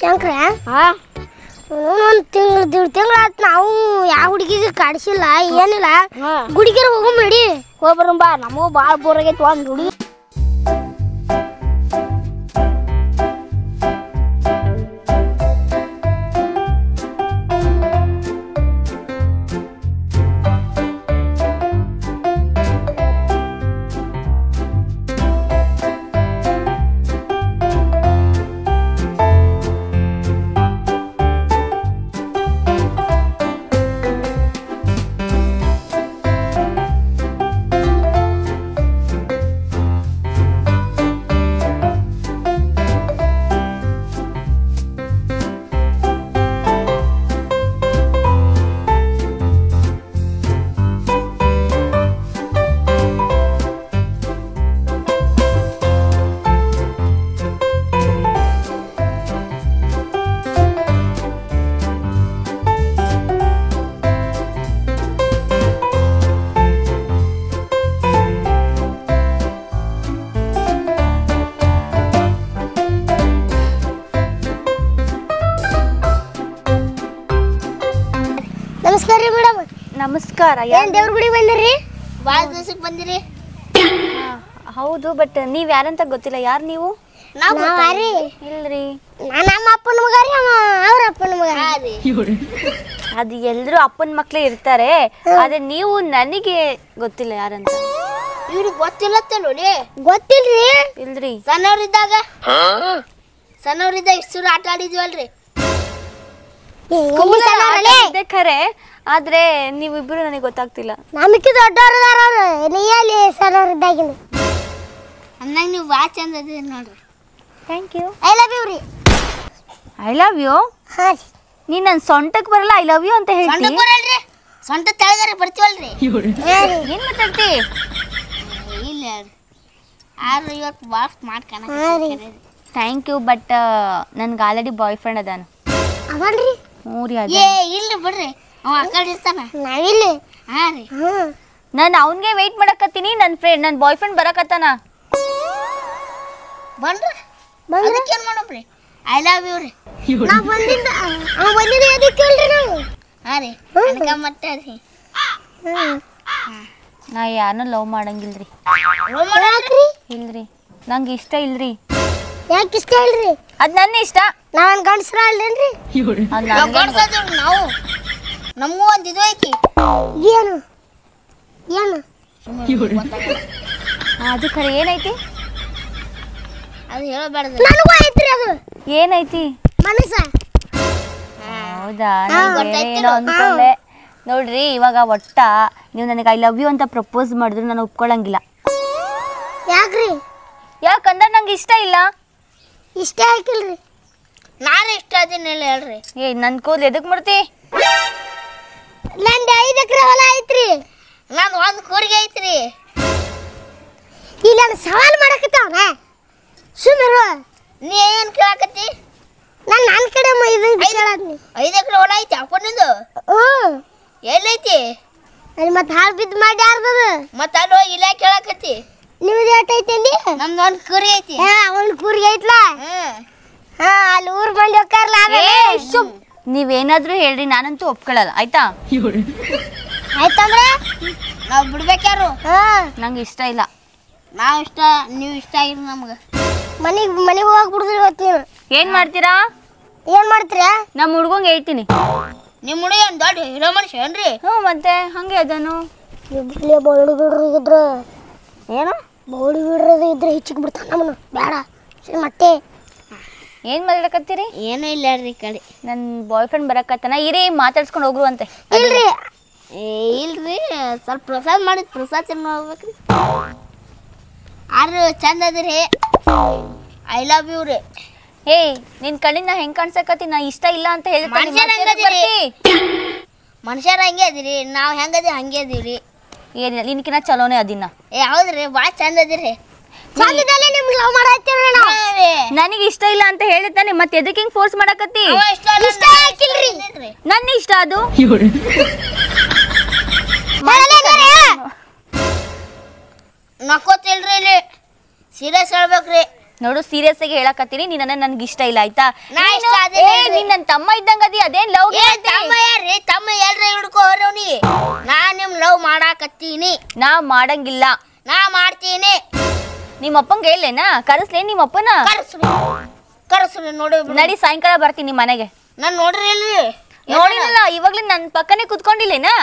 ಶಂಕ್ರ ಒಂದು ತಿಂಗಳು ಆಯ್ತು ನಾವು ಯಾವ ಹುಡುಗಿಗೆ ಕಾಡಿಸಿಲ್ಲ ಏನಿಲ್ಲ ಗುಡಿಗೆರ ಹೋಗಮ್ ನಡಿ ಹೋಗ್ಬರೋಣ ಬಾ ನಮಗೂ ಭಾಳ ಬೋರ್ ಆಗೈತಿ ಒಂದು ಹುಡುಗಿ ನಮಸ್ಕಾರ ರೀ ಮೇಡಮ್ ನಮಸ್ಕಾರ ಏನ್ ದೇವ್ರ ಗುಡಿಗೆ ಬಂದಿರಿ ಭಾಳ ದಿವಸಕ್ಕೆ ಬಂದಿರಿ ಹೌದು ಬಟ್ ನೀವ್ ಯಾರಂತ ಗೊತ್ತಿಲ್ಲ ಯಾರು ನೀವು ಇಲ್ರಿ ನಮ್ಮ ಅಪ್ಪನ ಮಗ ರೀ ಅವ್ರ ಅಪ್ಪನ ಮಗ ಅದು ಎಲ್ರು ಅಪ್ಪನ ಮಕ್ಳೇ ಇರ್ತಾರೆ ಆದ್ರೆ ನೀವು ನನಗೆ ಗೊತ್ತಿಲ್ಲ ಯಾರಂತ ಇವ್ರಿಗೆ ಗೊತ್ತಿಲ್ಲತ್ತಲ್ವೇ ಗೊತ್ತಿಲ್ರಿ ಇಲ್ರಿ ಸಣ್ಣವ್ರಿದ್ದಾಗ ಇಷ್ಟು ಆಟ ಆಡಿದ್ವಲ್ರಿ ಖರೆ ಆದ್ರೆ ನೀವಿಬ್ರು ನನಗೆ ಗೊತ್ತಾಗ್ತಿಲ್ಲ ನಮಕಿ ದೊಡ್ಡವ್ರದಾರ ಅವ್ರು ನೀ ಅಲ್ಲಿ ಸಣ್ಣವ್ರಿದ್ದಾಗಿನ ಅಂದಂಗ ನೀವು ಭಾಳ ಚಂದ ಅದಿ ನೋಡ್ರಿ thank you I love you ರೀ ಐ ಲವ್ ಯು ಹಾ ರೀ ನೀ ನನ್ನ ಸೊಂಟಕ್ಕೆ ಬರಲ್ಲ ಐ ಲವ್ ಯು ಅಂತ ಹೇಳ್ತಿ ಬರಲ್ರಿ ಸೊಂಟ ತೆಳಗಾರೆ ಬರ್ತೀವಲ್ರಿ ಏನ್ ಮಾತಾಡ್ತಿ ಇಲ್ಲ ಆದ್ರೆ ಇವತ್ತು ಭಾಳ ಸ್ಮಾರ್ಟ್ ಥ್ಯಾಂಕ್ ಯು ಬಟ್ ನನ್ಗೆ ಆಲ್ರೆಡಿ ಬಾಯ್ ಫ್ರೆಂಡ್ ಅದಾನ ಅವನ್ರಿ ಹ್ಞೂ ರೀ ಇಲ್ರಿ ಬಿಡ್ರಿ ಅವ ಆ ಕಡೆ ಇರ್ತಾನ ನಾವಿಲ್ಲಿ ಹಾ ರೀ ನಾನು ಅವನಿಗೆ ವೆಯ್ಟ್ ಮಾಡಕತ್ತೀನಿ ನನ್ನ ಬಾಯ್ ಫ್ರೆಂಡ್ ಬರಕತ್ತಾನ ಬಂದ್ರಿ ಅದಕ್ಕೇನು ಮಾಡಬ್ರಿ ಐ ಲವ್ ಯು ರೀ ನಾವು ಬಂದಿದ್ದ ಅವ ಬಂದಿದ್ದ ಎದಕ್ಕೆ ಕೇಳ್ರಿ ನಾವು ಹಾ ರೀ ಅನ್ಕ ಮತ್ತೆ ರೀ ನಾ ಯಾರನ್ನ ಲವ್ ಮಾಡಂಗಿಲ್ರಿ ಯಾಕ್ರಿ ಇಲ್ರಿ ನಂಗೆ ಇಷ್ಟ ಇಲ್ರಿ ಯಾಕೆ ಇಷ್ಟ ಇಲ್ರಿ ಅದು ನನ್ನ ಇಷ್ಟ ನಾವೇನು ಗಂಡಸ್ರ ಅಲ್ಲೇನ್ರಿ ನಾವು ನಮಗೂ ಒಂದು ಇದು ಐತಿ ಏನು ಏನು ಅದು ಖರೆ ಏನೈತಿ ಅದು ಹೇಳಬಾರ್ದು ನನಗೂ ಐತ್ರಿ ಅದು ಏನೈತಿ ಮನಸ್ಸ ಹೌದಾ ಬೇರೆ ಏನೋ ಅಂದ್ಕೊಂಡೆ ನೋಡ್ರಿ ಇವಾಗ ಒಟ್ಟ ನೀವು ನನಗೆ ಐ ಲವ್ ಯು ಅಂತ ಪ್ರಪೋಸ್ ಮಾಡಿದ್ರು ನಾನು ಒಪ್ಕೊಳ್ಳಂಗಿಲ್ಲ ಯಾಕ್ರಿ ಯಾಕಂದ್ರೆ ನಂಗೆ ಇಷ್ಟ ಇಲ್ಲ ಇಷ್ಟ ಹಾಕಿಲ್ರಿ ನಾನು ಇಷ್ಟ ಅದನ್ನೆಲ್ಲ ಹೇಳ್ರಿ ನನ್ನ ಕೂದಲು ಎದಕ್ಕೆ ಮಾಡ್ತಿ ನಂದು 5 ಎಕರೆ ಹೊಲ ಐತ್ರಿ ನಂದು ಒಂದು ಕೂರಿಗೆ ಐತ್ರಿ ಇಲ್ಲ ಸವಾಲ್ ಮಾಡಕತ್ತಾವನ ಸುಮ್ಮರು ನೀ ಏನು ಕೇಳಾಕತ್ತಿ ನನ್ನ ಕಡೆ ಇದು ಕೇಳತ್ನಿ 5 ಎಕರೆ ಹೊಲ ಐತಿ ಅಪ್ಪನಿಂದು ಎಲ್ಲೈತಿ ಅಲ್ಲಿ ಮತ್ತೆ ಹಾಳು ಬಿದ್ದು ಮಾಡಿ ಯಾರ್ದದ ಮತ್ತೆ ಅಲ್ಲಿ ಹೋಗಿ ಇಲ್ಲ ಕೇಳಾಕತ್ತಿ ನಿಮ್ದು ಏಟ್ ಐತಂದಿ ನಮ್ದು ಒಂದು ಕೂರಿ ಐತಿ ಒಂದು ಕೂರಿಗೆ ಐತ್ಲಾ ಅಲ್ಲಿ ಊರ್ ಮಂದಿ ಹೋಗ್ತಾರಲ್ಲ ನೀವೇನಾದ್ರೂ ಹೇಳ್ರಿ ನಾನಂತೂ ಒಪ್ಕೊಳ್ಳಲ್ಲ ಆಯ್ತಾ ಆಯ್ತಂದ್ರೆ ನಾವು ಬಿಡ್ಬೇಕ್ಯಾರು ನಂಗೆ ಇಷ್ಟ ಇಲ್ಲ ನಾವು ಇಷ್ಟ ನೀವು ಇಷ್ಟ ಆಗಿರಿ ನಮ್ಗೆ ಮನೆಗೆ ಹೋಗ್ಬಿಡುದ್ರಿ ಇವತ್ತು ನೀವು ಏನ್ ಮಾಡ್ತೀರಾ ಏನ್ ಮಾಡ್ತೀರಾ ನಮ್ಮ ಹುಡ್ಗಂಗೆ ಹೇಳ್ತೀನಿ ನಿಮ್ಮ ಹುಡುಗ ಏನು ದೊಡ್ಡ ಹೀರೋ ಮನುಷ್ಯ ಏನ್ರಿ ಹ್ಞೂ ಮತ್ತೆ ಹಂಗೆ ಅದನು ಇಲ್ಲೇ ಬೌಡಿ ಬಿಡ್ರಿ ಇದ್ರ ಏನು ಬೌಡಿ ಬಿಡ್ರದು ಇದ್ರೆ ಹೆಚ್ಚಿಗೆ ಬಿಡ್ತಾನ ನಮ್ಮನ್ನು ಬೇಡ ಸರಿ ಮತ್ತೆ ಏನ್ ಮಾತಾಡಕತ್ತೀರಿ ಏನೂ ಇಲ್ಲ ರೀ ಕಡೆ ನನ್ನ ಬಾಯ್ ಫ್ರೆಂಡ್ ಬರಕತ್ತಾನ ಇರಿ ಮಾತಾಡ್ಸ್ಕೊಂಡು ಹೋಗ್ರು ಅಂತೆ ಇಲ್ರಿ ಇಲ್ರಿ ಸ್ವಲ್ಪ ಪ್ರಸಾದ ಮಾಡಿದ್ ಪ್ರಸಾದ ಚೆನ್ನ ಹೋಗ್ಬೇಕ್ರಿ ಆರು ಚಂದ ಅದಿರಿ ಐ ಲವ್ ಯು ರೀ ಏಯ್ ನಿನ್ ಕಣ್ಣಿನ ಹೆಂಗ್ ಕಾಣ್ಸಕತ್ತಿ ನಾ ಇಷ್ಟ ಇಲ್ಲ ಅಂತ ಮನುಷ್ಯರ ಹಂಗೆ ಅದಿರಿ ನಾವು ಹೆಂಗದಿ ಹಂಗೆ ಅದೀವ್ರಿ ಏನಿಲ್ಲ ನಿನ್ಕಿನ ಚಲೋನೇ ಅದಿನ್ನ ಹೌದ್ರಿ ಭಾಳ ಚಂದ ಅದಿರಿ ಚಂದದಲ್ಲೇ ನಿಮ್ಗೆ ಲವ್ ಮಾಡತ್ತೀವ್ರಿ ನಾವು ನನಗೆ ಇಷ್ಟ ಇಲ್ಲ ಅಂತ ಹೇಳಿದ್ದಾನೆ ಮತ್ತೆ ಎದಕ್ಕೆ ಹಿಂಗ್ ಫೋರ್ಸ್ ಮಾಡಕತ್ತಿ ಇಷ್ಟ ಹಾಕಿಲ್ರಿ ನನ್ನ ಇಷ್ಟ ಅದು ನಕ್ಕೋತಿಲ್ರಿ ಇಲ್ಲಿ ಸೀರಿಯಸ್ ಹೇಳ್ಬೇಕ್ರಿ ನೋಡು ಸೀರಿಯಸ್ ಆಗಿ ಹೇಳಕತ್ತೀನಿ ನೀನ್ ನನ್ಗೆ ಇಷ್ಟ ಇಲ್ಲ ಆಯ್ತಾ ನೀನ್ ನನ್ ತಮ್ಮ ಇದ್ದಂಗ ಅದಿ ಅದೇನ್ ಲವ್ ತಮ್ಮ ಎಲ್ರ ಹಿಡ್ಕೋರವ್ನಿ ನಾ ನಿಮ್ ಲವ್ ಮಾಡಾಕತ್ತೀನಿ ನಾ ಮಾಡಂಗಿಲ್ಲ ನಾ ಮಾಡ್ತೀನಿ ನಿಮ್ಮ ಅಪ್ಪಂಗೆ ಹೇಳೇನಾ ಕರೆಸ್ಲೇ ನಿಮ್ಮ ಅಪ್ಪನ ಕರ್ಸ್ರಿ ನೋಡಿ ನಡಿ ಸಾಯಂಕಾಲ ಬರ್ತೀನಿ ನಿಮ್ಮ ಮನೆಗೆ ನಾನ್ ನೋಡ್ರಿ ಇಲ್ರಿ ನೋಡಿಲ್ಲ ಇವಾಗ್ಲೇ ನನ್ ಪಕ್ಕನೆ ಕುತ್ಕೊಂಡಿಲ್ಲೇನಾ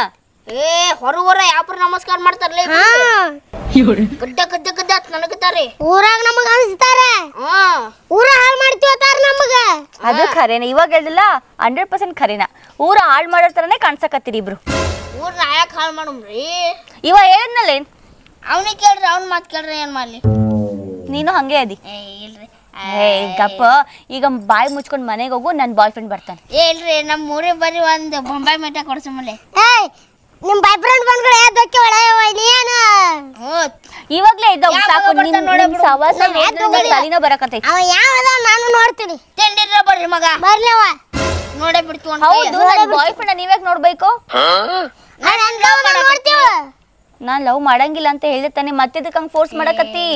ಏ ಹೊರಗೂರ ಯಾಪ್ರ ನಮಸ್ಕಾರ ಮಾಡ್ತಾರಲ್ಲ ಗಡ್ಡ ಗಡ್ಡ ಗಡ್ಡ ನನಗತಾರಿ ಊರಾಗ ನಮಗ ಅನ್ಸ್ತಾರೆ ಊರ ಹಾಳು ಮಾಡ್ತೀವತ್ತಾರ ನಮಗ ಅದು ಖರೇನ ಇವಾಗ ಹೇಳಿಲ್ಲ 100% ಖರೇನ ಊರ ಹಾಳು ಮಾಡೋ ತರನೇ ಕಾಣ್ಸಕತ್ತೀರಿ ಇಬ್ರು ಊರ್ನ ಯಾಕೆ ಹಾಳು ಮಾಡಮ್ರಿ ಇವಾಗ ಹೇಳಿದ್ನಲ್ಲ ಅವನಿಗೆ ಕೇಳ್ರಿ ಅವ್ನ ಮಾತು ಕೇಳ್ರಿ ಏನ್ ಮಾಡ್ಲಿ ನೀನು ಹಂಗೆ ಅದಿ ಇಲ್ರಿ ಗಪ್ಪ ಈಗ ಬಾಯಿ ಮುಚ್ಕೊಂಡ್ ಮನೆಗೆ ಹೋಗು ನನ್ ಬಾಯ್ ಫ್ರೆಂಡ್ ಬರ್ತಾನೆ ಇಲ್ರಿ ನಮ್ಮ ಊರಿಗೆ ಬರೀ ಒಂದು ಬೊಂಬಾಯಿ ಮಿಠ ಕೊಡ್ಸಮಲೆ ಏಯ್ ನಿಮ್ ಬಾಯ್ ಫ್ರೆಂಡ್ ಬಂದ್ಗಳು ಏದಕ್ಕೆ ಒಳಯವ ನೀನು ಇವಾಗ್ಲೇ ಇದ್ದಾವ ಸಾಕು ನಿಮ್ ಸವಾಸ ತಲೆನೋ ಬರಕತ್ತೈತಿ ಅವ ಯಾವದ ನಾನು ನೋಡ್ತೀನಿ ತಿಂಡಿರ ಬರ್ರಿ ಮಗ ಬರ್ಲವ ನೋಡೇ ಬಿಡ್ತು ಹೌದು ನನ್ನ ಬಾಯ್ ಫ್ರೆಂಡ್ ನೀವ್ಯಾಕ್ ನೋಡ್ಬೇಕು ನೋಡ್ತೀವ ನಾನ್ ಲವ್ ಮಾಡಂಗಿಲ್ಲ ಅಂತ ಹೇಳಿರ್ತಾನೆ ಮತ್ತೆ ಹಂಗ ಫೋರ್ಸ್ ಮಾಡಕತ್ತಿ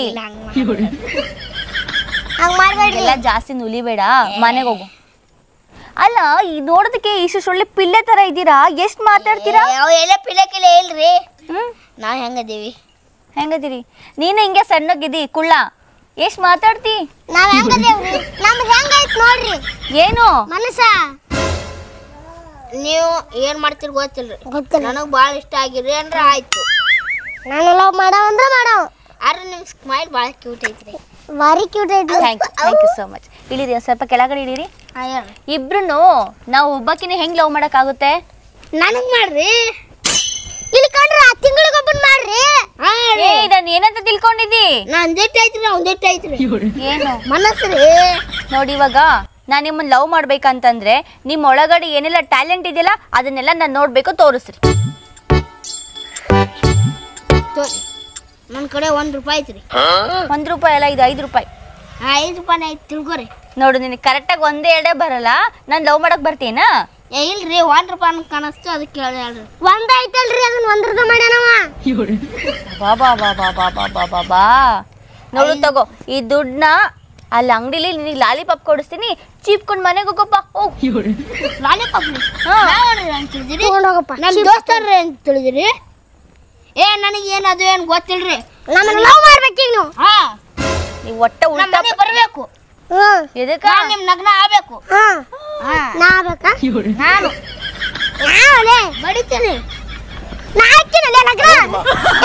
ಹಂಗ ಮಾಡ್ಬೇಡ್ರಿ ಎಲ್ಲ ಜಾಸ್ತಿ ನುಲಿಬೇಡ ಮನೆಗೆ ಹೋಗು ಅಲ್ಲ ಈ ನೋಡೋದಕ್ಕೆ ಇಷ್ಟು ಒಳ್ಳೆ ಪಿಲ್ಲೆ ತರ ಇದ್ದೀರಾ ಎಷ್ಟ್ ಮಾತಾಡ್ತೀರಾ ಎಲ್ಲ ಪಿಲಕಿಲ್ಲ ಇಲ್ರಿ ಹ್ಮ್ ನಾವ್ ಹೆಂಗದೀವಿ ಹೆಂಗದಿರಿ ನೀನು ಹಿಂಗೆ ಸಣ್ಣಗಿದ್ದಿ ಕುಳ್ಳ ಎಷ್ಟ್ ಮಾತಾಡ್ತಿ ನಾವ್ ಹೆಂಗದೇವ್ರಿ ನಮ್ದು ಹೆಂಗೈತ್ ನೋಡ್ರಿ ಏನು ಮನಸ ನೀವು ಏನ್ ಮಾಡ್ತೀರಿ ಗೊತ್ತಿಲ್ರಿ ಗೊತ್ತಿಲ್ಲ ನನಗ್ ಬಾಳ ಇಷ್ಟ ಆಗಿರಿ ಅಂದ್ರ ಆಯ್ತು ನಾನು ಲವ್ ಮಾಡವ ಅಂದ್ರ ಮಾಡವ ಆದ್ರೆ ನಿಮ್ ಸ್ಮೈಲ್ ಬಾಳ ಕ್ಯೂಟ್ ಐತ್ರಿ ಬಾರಿ ಕ್ಯೂಟ್ ಐತಿ ಥ್ಯಾಂಕ್ ಯು ಸೋ ಮಚ್ ಇಳಿರಿ ಸ್ವಲ್ಪ ಕೆಳಗಡೆ ಇಳಿರಿ ಇಬ್ರು ನಾವು ಒಬ್ಬಕಿನ ಹೆಂಗ್ ಲವ್ ಮಾಡಕ್ಕಾಗುತ್ತೆ ನನಗ್ ಮಾಡ್ರಿ ಇಲ್ಲಿ ಕಂಡ್ರ ತಿಂಗಳಿಗೊಬ್ಬನ್ ಮಾಡ್ರಿ ನಾನು ಏನಂತ ತಿಳ್ಕೊಂಡಿದ್ದಿ ನಾ ಒಂದೇಟ್ ಐತ್ರಿ ಒಂದೇಟ್ ಐತ್ರಿ ಏನು ಮನಸ್ಸ್ರಿ ನೋಡಿ ಇವಾಗ ನಾನ್ ನಿಮ್ಮನ್ನ ಲವ್ ಮಾಡ್ಬೇಕಂತಂದ್ರೆ ನಿಮ್ ಒಳಗಡೆ ಏನೆಲ್ಲ ಟ್ಯಾಲೆಂಟ್ ಇದೆಯಲ್ಲ ಅದನ್ನೆಲ್ಲ ನಾನ್ ನೋಡ್ಬೇಕು ತೋರಿಸ್ರಿ ನನ್ ಕಡೆ ₹1 ಐತ್ರಿ ₹1 ಅಲ್ಲ ಇದು ₹5 ₹5 ಐತಿ ತಿಳ್ಕೊರಿ ನೋಡು ನಿನಗೆ ಕರೆಕ್ಟಾಗಿ ಒಂದೇ ಎರಡೇ ಬರಲ್ಲ ನಾನು ಲವ್ ಮಾಡಕ್ ಬರ್ತೀನಾ ಇಲ್ರಿ ₹1 ಕಾಣಿಸ್ತು ಅದಕ್ಕೆ ಹೇಳ್ರಿ ಒಂದ್ ಐತಲ್ರಿ ಅದನ್ನ ಒಂದ್ರದ ಮಾಡ್ಯಾನವ ಬಾ ಬಾ ಬಾ ಬಾ ಬಾ ಬಾ ಬಾ ಬಾ ನೋಡು ತಗೋ ಈ ದುಡ್ಡನ್ನ ಅಲ್ಲಿ ಅಂಗಡಿಲಿ ನಿನಗೆ ಲಾಲಿಪಾಪ್ ಕೊಡಿಸ್ತೀನಿ ಚೀಪ್ಕೊಂಡು ಮನೆಗೆ ಹೋಗಪ್ಪ ಹೋಗ್ ಲಾಲಿಪಾಪ್ ಅಂತ ತಿಳಿದಿರಿ ತಗೊಂಡೋಗಪ್ಪ ನನ್ನ ದೋಸ್ತರ್ರಿ ಅಂತ ತಿಳಿದಿರಿ ನನಗೆ ಏನು ಅದು ಏನು ಗೊತ್ತಿಲ್ರಿ ನಮ್ಮನ್ನ ಲವ್ ಮಾಡ್ಬೇಕೀಗ ನೀವು ನೀವು ಒಟ್ಟೆ ಉಲ್ಟಾ ಬರಬೇಕು ಎದಕ್ಕ ನಿಮ್ ನಗ್ನ ಆಗ್ಬೇಕು ನಾ ಬೇಕಾ ನಾನು ನಾವಲೇ ಬಡಿತೀನಿ ನಾ ಹಾಕಿನಲ್ಲೇ ಲಗ್ನ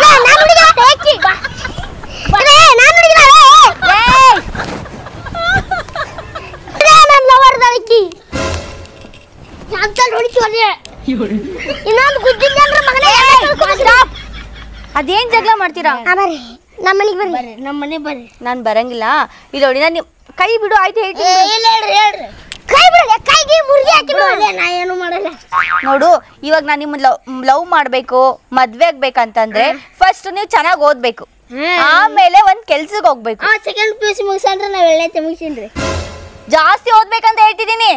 ನಾನು ಹುಡುಗ ಹಾಕಿ ನಾನು ಹುಡುಗ ನಾನು ಲವರ್ ದಳಕಿ ಅಂತ ಹೊಡಿತೀವಲ್ಲೇ ಇನ್ನೊಂದು ಗುದ್ದಿನ ಅಂದ್ರೆ ಮಗನೇ ಅದೇನ್ ಜಗಳ ಮಾಡ್ತೀರಾ ಬರ್ರಿ ನಮ್ಮ ಮನೆಗೆ ಬರ್ರಿ ನಮ್ಮ ಮನೆ ಬರ್ರಿ ನಾನು ಬರಂಗಿಲ್ಲ ಇಲ್ಲ ನೋಡಿ ನಾನು ಕೈ ಬಿಡು ಆಯ್ತು ಹೇಳ್ತೀನಿ ಇಲ್ಲ ಹೇಳ್ರಿ ಕೈ ಬಿಡಿ ಕೈಗೆ ಮುರ್ಗಿ ಹಾಕಿ ನಾ ಏನು ಮಾಡಲ್ಲ ನೋಡು ಇವಾಗ ನಾನು ನಿಮ್ಮನ್ನ ಲವ್ ಮಾಡ್ಬೇಕು ಮದ್ವೆ ಆಗ್ಬೇಕಂತಂದ್ರೆ ಫಸ್ಟ್ ನೀವು ಚೆನ್ನಾಗಿ ಓದ್ಬೇಕು ಆಮೇಲೆ ಒಂದ್ ಕೆಲ್ಸಕ್ಕೆ ಹೋಗ್ಬೇಕು ಸೆಕೆಂಡ್ PUC ಮುಗಿಸಂದ್ರೆ ನಾವ್ ಎಳ್ಳೈತೆ ಮುಗಿಸಿನ್ರಿ ಜಾಸ್ತಿ ಓದ್ಬೇಕಂತ ಹೇಳ್ತಿದ್ದೀನಿ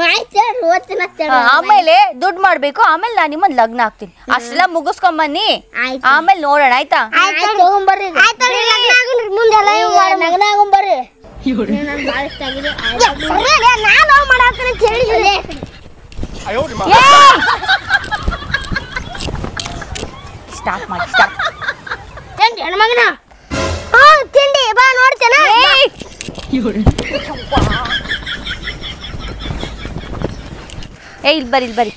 ಆಯ್ತು ಹೇಳ್ರಿ ಓದ್ತೀನಿ ಆಮೇಲೆ ದುಡ್ಡು ಮಾಡ್ಬೇಕು ಆಮೇಲೆ ನಾನು ನಿಮ್ಮನ್ನ ಲಗ್ನ ಆಗ್ತೀನಿ ಅಷ್ಟೆಲ್ಲ ಮುಗಿಸ್ಕೊಂಡ್ ಬನ್ನಿ ಆಮೇಲೆ ನೋಡೋಣ ಆಯ್ತಾ ತಗೊಂಬರ್ರಿ ಮುಂದೆಲ್ಲ ನಗನ ಆಗೊಂಬರ್ರಿ ನನ್ ಭಾಳ ಇಷ್ಟ ಆಗಿದೆ ನಾನು ಲವ್ ಮಾಡಾಕ್ತೀನಿ ಅಂತ ಹೇಳಿದ್ರಿ ಸ್ಟಾರ್ಟ್ ಮಾಡಿ ಸ್ಟಾರ್ಟ್ ತಿಂಡಿ ಹೆಣ್ಮಗನ ತಿಂಡಿ ಬಾ ನೋಡ್ತೇನೆ ಇಲ್ಲಿ ಬರ್ರಿ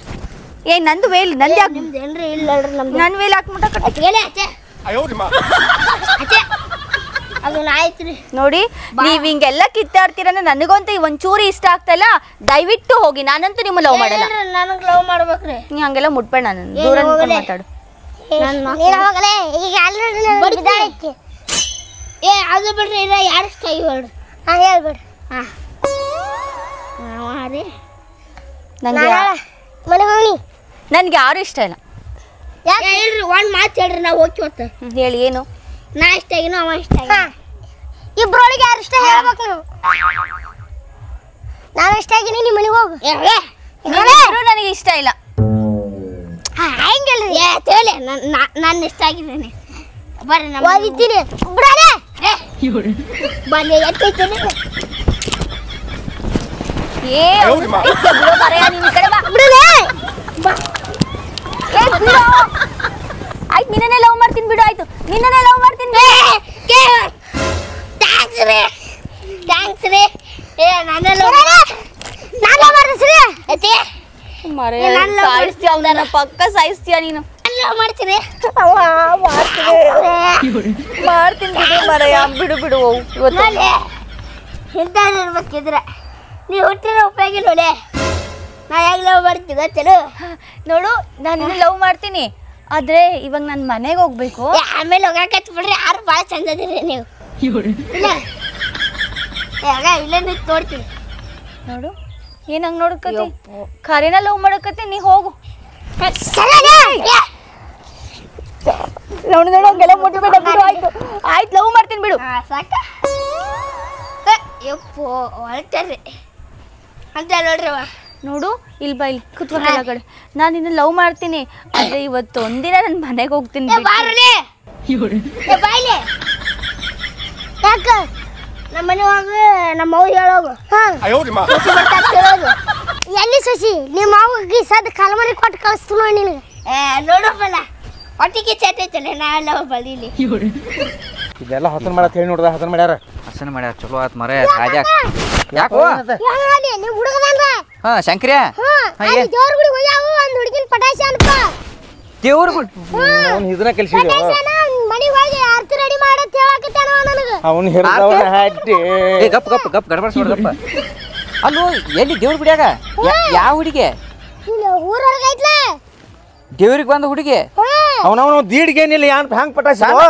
ನಂದು ವೇಲ್ ನಂದು ಯಾಕೆ ನಿಮ್ದೇನ್ರಿ ಇಲ್ಲ ನಮ್ದು ನನ್ನ ವೇಲ್ ಹಾಕ್ಬಿಟ್ಟ ಕಟ್ಟಿ ಹೇಳಿ ಅಚ್ಚೆ ಅದು ಆಯ್ತ್ರಿ ನೋಡಿ ನೀವ್ ಹಿಂಗೆಲ್ಲ ಕಿತ್ತಾಡ್ತೀರಂದ್ರೆ ನನಗಂತೂ ಒಂಚೂರು ಇಷ್ಟ ಆಗ್ತಲ್ಲ ದಯವಿಟ್ಟು ಹೋಗಿ ನಾನಂತೂ ನಿಮ್ಮ ಲವ್ ಮಾಡಲ್ಲ ನನಗ್ ಲವ್ ಮಾಡ್ಬೇಕ್ರಿ ನೀ ಹಂಗೆಲ್ಲ ಮುಟ್ಬೇಡ ನಾನು ದೂರ ನಿಂತ್ಕೊಂಡ್ ಮಾತಾಡು ನೀನು ಹೋಗಲೇ ಈಗ ಆಲ್ರೆಡಿ ಅದು ಬಿಡ್ರಿ ಇಲ್ಲ ಯಾರು ಇಷ್ಟ ಹೇಳ್ರಿ ಹೇಳ್ಬಿಡ್ರಿ ರೀ ನನಗೆ ಮನೆಗೆ ಹೋಗಿ ನನ್ಗೆ ಯಾರು ಇಷ್ಟ ಇಲ್ಲ ಹೇಳ್ರಿ ಒಂದ್ ಮಾತು ಹೇಳ್ರಿ ನಾವು ಹೋಗಿ ಹೊತ್ತ ಹೇಳಿ ಏನು ನಾ ಇಷ್ಟ ಆಗಿನ ಅವ ಇಷ್ಟ ಆಗಿ ಇಬ್ರೊಳಗೆ ಯಾರು ಇಷ್ಟ ಹೇಳ್ಬೇಕು ನೀವು ನಾನು ಇಷ್ಟ ಆಗಿನಿ ನಿಮ್ಮ ಮನೆಗೆ ಹೋಗು ನನಗೆ ಇಷ್ಟ ಇಲ್ಲ ಹೆಂಗಿಲ್ರಿ ನನ್ನ ಇಷ್ಟ ಆಗಿದ್ದೀನಿ ಬರ್ರಿ ನಮ್ಮ ಓದಿದ್ದೀನಿ ಬನ್ನಿ ಎತ್ತೈತೇನೆ ಏ ಬಿಡೋ ಮಾರಾಯ ನೀನ್ ಈ ಕಡೆ ಬಾ ಬಿಡಲೇ ಬಾ ಏ ಬಿಡೋ ಆಯ್ತು ನಿನ್ನೇ ಲವ್ ಮಾಡ್ತೀನಿ ಬಿಡು ಆಯ್ತು ನಿನ್ನೇ ಲವ್ ಮಾಡ್ತೀನಿ ಥ್ಯಾಂಕ್ಸ್ ರೀ ಏ ನಾನೆಲ್ಲ ಮಾಡ್ತೀರಿ ಅತ್ತೆ ಮಾರಾಯ ಸಾಯಿಸ್ತೀಯ ಅವನನ್ನ ಪಕ್ಕ ಸಾಯಿಸ್ತೀಯ ನೀನು ಮಾಡ್ತೀನಿ ಮಾಡ್ತೀನಿ ಬಿಡು ಮಾರಾಯ ಬಿಡು ಬಿಡು ಇವತ್ತು ಇಂಥದ್ದಿರ್ಬೇಕಿದ್ರೆ ನೀವು ಹುಟ್ಟಿರೋ ಉಪಯೋಗ ನೋಡಿ ನಾ ಯಾಕೆ ಲವ್ ಮಾಡ್ತೀನಿ ಗೊತ್ತೇನು ನೋಡು ನಾನು ಲವ್ ಮಾಡ್ತೀನಿ ಆದ್ರೆ ಇವಾಗ ನಾನು ಮನೆಗೆ ಹೋಗ್ಬೇಕು ಆಮೇಲೆ ಹೋಗಕತ್ ಬಿಡ್ರಿ ಯಾರು ಭಾಳ ಚಂದ ಅದೀರಿ ನೀವು ಇಲ್ಲ ಇಲ್ಲೇ ನಿಂತು ನೋಡ್ತೀನಿ ನೋಡು ಏನ್ ಹಂಗ್ ನೋಡಕತ್ತಿ ಖರೇನ ಲವ್ ಮಾಡಕತ್ತಿ ನೀ ಹೋಗು ನೋಡು ನೋಡು ಹಂಗೆಲ್ಲ ಮುಟ್ಬೇಡ ಬಿಡು ಆಯ್ತು ಆಯ್ತು ಲವ್ ಮಾಡ್ತೀನಿ ಬಿಡು ಸಾಕ ಯಪ್ಪೋ ಹೊಳ್ತಾರ್ರಿ ಅಂತ ನೋಡ್ರಿ ನೋಡು ಇಲ್ಲಿ ಬಾ ಇಲ್ಲಿ ಕುತ್ಕೊಂಡಲ್ಲ ಕಡೆ ನಾನು ನಿನ್ನ ಲವ್ ಮಾಡ್ತೀನಿ ಆದ್ರೆ ಇವತ್ತು ಒಂದಿನ ನನ್ನ ಮನೆಗೆ ಹೋಗ್ತೀನಿ ಬಾರ್ರಿ ಬಾಯ್ಲಿ ಯಾಕ ನಮ್ಮ ಮನೆ ಹೋಗಿ ನಮ್ಮ ಅವ್ವ ಹೇಳೋಗು ಸಸಿ ಬರ್ತಾ ಕೇಳೋದು ಎಲ್ಲಿ ಸಸಿ ನಿಮ್ಮ ಅವ್ವಗೆ ಸದ್ ಕಲ್ಮರಿ ಕೊಟ್ಟು ಕಳಿಸ್ತು ನೋಡಿ ನಿನಗೆ ನೋಡಪ್ಪಲ್ಲ ಒಟ್ಟಿಗೆ ಚೇತೈತಲ್ಲ ನಾ ಎಲ್ಲ ಬಳಿಲಿ ಇದೆಲ್ಲ ಹಸನ್ ಮಾಡತ್ ಹೇಳಿ ನೋಡ್ದ ಹಸನ್ ಮಾಡ್ಯಾರ ಹಸನ್ ಮಾಡ್ಯಾರ ಚಲೋ ಆತ್ ಮರ ರಾಜಾಕ್ ಯಾಕೋ ನೀವು ಹುಡುಗದಲ್ಲ ಹಾ ಶಂಕರ್ಯ ದೇವ್ರ ಗುಡಿ ಹೋಗ್ಯಾವು ಒಂದು ಹುಡುಗಿನ ಪಟಾಯಿಸಿ ಅನ್ಪ ದೇವ್ರ ಅವ್ನು ಇದನ್ನ ಕಲ್ಸಿದ್ಯೋ ಮನೆಗೆ ಹೋಗಿ ಆರ್ತಿ ರೆಡಿ ಮಾಡತ್ ಹೇಳಕತ್ತಾನ ನನಗೆ ಅವ್ನು ಹಿರಿದವನ ಹಟ್ಟಿ ಏ ಗಪ್ ಗಪ್ ಗಪ್ ಗಡಬಡ ಸೋಡ ಗಪ್ಪ ಅಲ್ಲೋ ಎಲ್ಲಿ ದೇವ್ರ ಗುಡಿಯಾಗ ಯಾವ ಹುಡುಗಿ ಊರೊಳಗೆ ಐತ್ಲ ದೇವ್ರಿಗೆ ಬಂದ ಹುಡುಗಿ ಅವನವನು ದೀಡ್ಗೇನಿಲ್ಲ ಯಾನ್ ಹ್ಯಾಂಗ್ ಪಟಾಯಿಸಿ ಅದ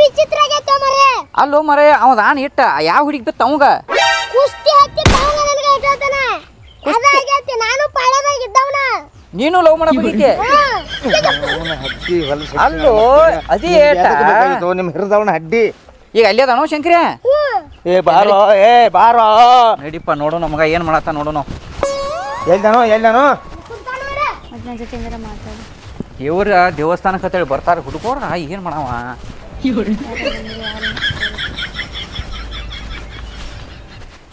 ವಿಚಿತ್ರ ಆಗೈತೆ ಮರೆ ಅಲ್ಲೋ ಮರ ಅವ ದಾನ್ ಇಟ್ಟ ಯಾವ ಹುಡುಗಿ ಬಿತ್ತ ಅವಂಗ ಕುಸ್ತಿ ಹತ್ತಿ ತಾಂಗ ನನಗೆ ಇಟ್ಟಾತನ ಅದಾಗೈತಿ ನಾನು ಪಾಳದಾಗ ಇದ್ದವನ ನೀನು ಲವ್ ಮಾಡಕ್ ಹೋಗಿದ್ದೆ ಹಡ್ಡಿ ಹೊಲಸ ಅಲ್ಲೋ ಅದೇ ಏಟ ನಿಮ್ ಹಿರಿದವನ ಹಡ್ಡಿ ಈಗ ಅಲ್ಲಿ ಅದಾನೋ ಶಂಕರ್ಯ ಏ ಬಾರೋ ನಡಿಪ್ಪ ನೋಡು ನಮಗ ಏನ್ ಮಾಡತ್ತ ನೋಡು ನಾವು ಎಲ್ಲಾನೋ ನನ್ನ ಜೊತೆ ಏನಾರ ಮಾತಾಡು ದೇವ್ರ ದೇವಸ್ಥಾನಕ್ಕೆ ಅಂತೇಳಿ ಬರ್ತಾರ ಹುಡುಗೋರ ಏನ್ ಮಾಡವ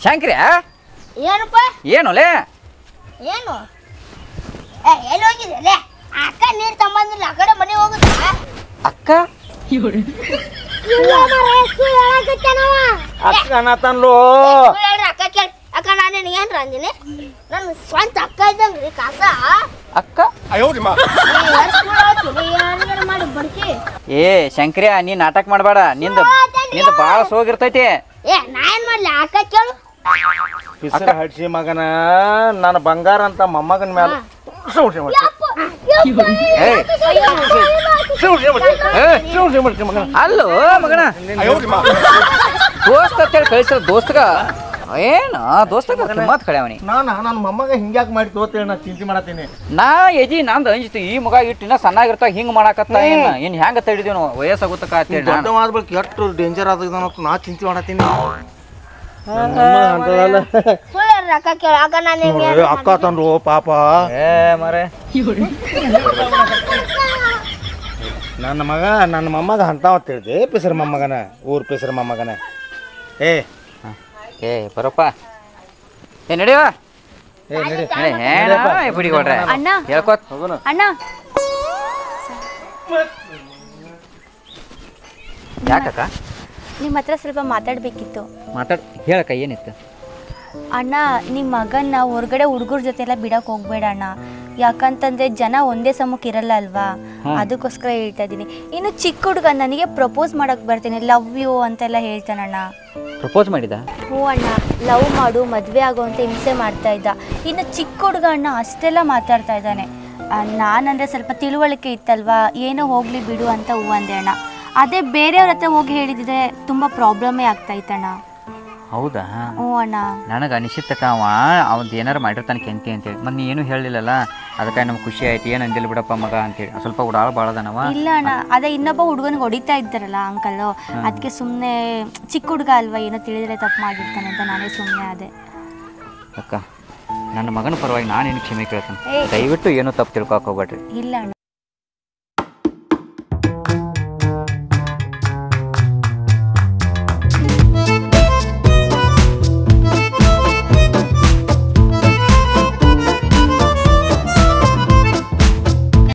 ಶಂಕರ್ಯ ಏನಪ್ಪ ಏನೋಲೆ ಏನು ಎಲ್ಲಿ ಹೋಗಿದ್ದೆ ಅಕ್ಕ ನೀರು ತಗೊಂಬಂದಿಲ್ಲ ಆ ಕಡೆ ಮನೆಗೆ ಹೋಗುತ್ತಾ ಅಕ್ಕ ಅಕ್ಕ ಅನ್ನತನ್ಲೋ ಅಕ್ಕ ಕೇಳಿ ಅಕ್ಕ ನಾನು ನಿನಗೆ ಏನ್ರ ಅಂದಿನಿ ನನ್ನ ಸ್ವಂತ ಅಕ್ಕ ಇದ್ದಂಗ್ರಿ ಕಾಕ ಅಕ್ಕ ಮಾಡಿ ಬಡ್ಕಿ ಏ ಶಂಕರ್ಯ ನೀ ನಾಟಕ ಮಾಡಬೇಡ ನಿಂದ ಬಾಳ ಸೋಗಿರ್ತೈತಿ ಏ ನಾ ಏನ್ ಮಾಡ್ಲಿ ಅಕ್ಕ ಕೇಳು ಹೆಸರು ಹಡ್ಸಿ ಮಗನ ನನ್ನ ಬಂಗಾರ ಅಂತ ಮೊಮ್ಮಗನ ಮೇಲೆ ಅಲ್ಲೋ ಮಗನ ದೋಸ್ತ ಅಂತೇಳಿ ಕಳಿಸಿದ ದೋಸ್ತಗ ಏನ ದೋಸ್ತಗ ಕಿಮ್ಮತ್ ಕಳೆಯವನಿ ನನ್ನ ಮೊಮ್ಮಗ ಹಿಂಗ್ಯಾಕ್ ಮಾಡಿ ತೋತೇಳಿ ನಾ ಚಿಂತೆ ಮಾಡತ್ತೀನಿ ನಾ ಎಜಿ ನಂದು ಅಂಜಿತು ಈ ಮಗ ಇಟ್ಟಿನ ಸಣ್ಣಾಗಿರ್ತಾವ ಹಿಂಗ್ ಮಾಡಾಕತ್ತ ಏನ್ ಹೆಂಗ ತಡಿದೇನು ವಯಸ್ಸಾಗುತ್ತಕ ಅಂತೇಳಿ ದೊಡ್ಡವಾದ ಬಳಿಕ ಎಷ್ಟು ಡೇಂಜರ್ ಆದ ನಾ ಚಿಂತೆ ಮಾಡತ್ತೀನಿ ಸುಳ್ಳು ಅಕ್ಕ ಕೇಳು ಅಕ್ಕ ನಾನು ಅಕ್ಕ ತಂದ್ರು ಪಾಪ ಏ ಮರೆ ನನ್ನ ಮೊಮ್ಮಗ ಅಂತಾವ ತಿಳಿದೆ ಪಿಸರ್ ಮೊಮ್ಮಗನ ಊರ್ ಪಿಸರ್ ಮೊಮ್ಮಗನ ಏ ಬರಪ್ಪ ಏ ನಡೆಯವ ಏ ನಡಿ ಬಿಡಿ ಕೊಡ್ರೆ ಅಣ್ಣ ಹೇಳ್ಕೋತ್ ಅಣ್ಣ ಯಾಕಕ್ಕ ನಿಮ್ಮ ಹತ್ರ ಸ್ವಲ್ಪ ಮಾತಾಡ್ಬೇಕಿತ್ತು ಹೇಳಕ್ಕ ಏನಿತ್ತು ಅಣ್ಣ ನಿಮ್ಮ ಮಗನ್ನ ಹೊರಗಡೆ ಹುಡುಗರ ಜೊತೆ ಎಲ್ಲ ಬಿಡಕ್ಕೆ ಹೋಗ್ಬೇಡ ಅಣ್ಣ ಯಾಕಂತಂದ್ರೆ ಜನ ಒಂದೇ ಸಮಕ್ಕೆ ಇರಲ್ಲ ಅಲ್ವಾ ಅದಕ್ಕೋಸ್ಕರ ಹೇಳ್ತಾ ಇದ್ದೀನಿ ಇನ್ನು ಚಿಕ್ಕ ಹುಡುಗ ನನಗೆ ಪ್ರಪೋಸ್ ಮಾಡಕ್ ಬರ್ತೀನಿ ಲವ್ ಯು ಅಂತೆಲ್ಲ ಹೇಳ್ತಾನಣ್ಣ ಪ್ರಪೋಸ್ ಮಾಡಿದ ಹ್ಞೂ ಅಣ್ಣ ಲವ್ ಮಾಡು ಮದುವೆ ಆಗೋ ಅಂತ ಹಿಂಸೆ ಮಾಡ್ತಾ ಇದ್ದ ಇನ್ನು ಚಿಕ್ಕ ಹುಡುಗ ಅಣ್ಣ ಅಷ್ಟೆಲ್ಲ ಮಾತಾಡ್ತಾ ಇದ್ದಾನೆ ನಾನಂದರೆ ಸ್ವಲ್ಪ ತಿಳುವಳಿಕೆ ಇತ್ತಲ್ವಾ ಏನೋ ಹೋಗಲಿ ಬಿಡು ಅಂತ ಹೂ ಅಂದೆ ಅಣ್ಣ ಅದೇ ಬೇರೆಯವ್ರ ಹತ್ರ ಹೋಗಿ ಹೇಳಿದ್ರೆ ತುಂಬ ಪ್ರಾಬ್ಲಮ್ಮೇ ಆಗ್ತಾ ಇತ್ತಣ್ಣ ಹೌದಾ ಹ್ಞೂ ಅಣ್ಣ ನನಗೆ ಅನಿಸಿತ್ತಕ್ಕ ಅವ್ದು ಏನಾರು ಮಾಡಿರ್ತಾನೆ ಕೆಂತಿ ಅಂತೇಳಿ ಮತ್ತೆ ಏನು ಹೇಳಿಲ್ಲಲ್ಲ ಅದಕ್ಕೆ ನಮ್ಗೆ ಖುಷಿ ಆಯ್ತು ಏನು ಅಂದಿಲ್ಲ ಬಿಡಪ್ಪ ಮಗ ಅಂತೇಳಿ ಸ್ವಲ್ಪ ಉಡಾಳ ಬಾಳದನವ ಇಲ್ಲ ಅಣ್ಣ ಅದೇ ಇನ್ನೊಬ್ಬ ಹುಡುಗನಿಗೆ ಹೊಡಿತಾ ಇದ್ದಾರಲ್ಲ ಅಂಕಲ್ಲು ಅದಕ್ಕೆ ಸುಮ್ಮನೆ ಚಿಕ್ಕ ಹುಡುಗ ಅಲ್ವಾ ಏನೋ ತಿಳಿದ್ರೆ ತಪ್ಪು ಮಾಡಿರ್ತಾನೆ ಅಂತ ನಾನೇ ಸುಮ್ಮನೆ ಅದೇ ಅಕ್ಕ ನನ್ನ ಮಗನ ಪರವಾಗಿ ನಾನು ಏನು ಕ್ಷಮೆ ಕೇಳ್ತೇನೆ ದಯವಿಟ್ಟು ಏನೂ ತಪ್ಪು ತಿಳ್ಕೊಕ್ ಹೋಗ್ಬೇಡ್ರಿ ಇಲ್ಲ ಅಣ್ಣ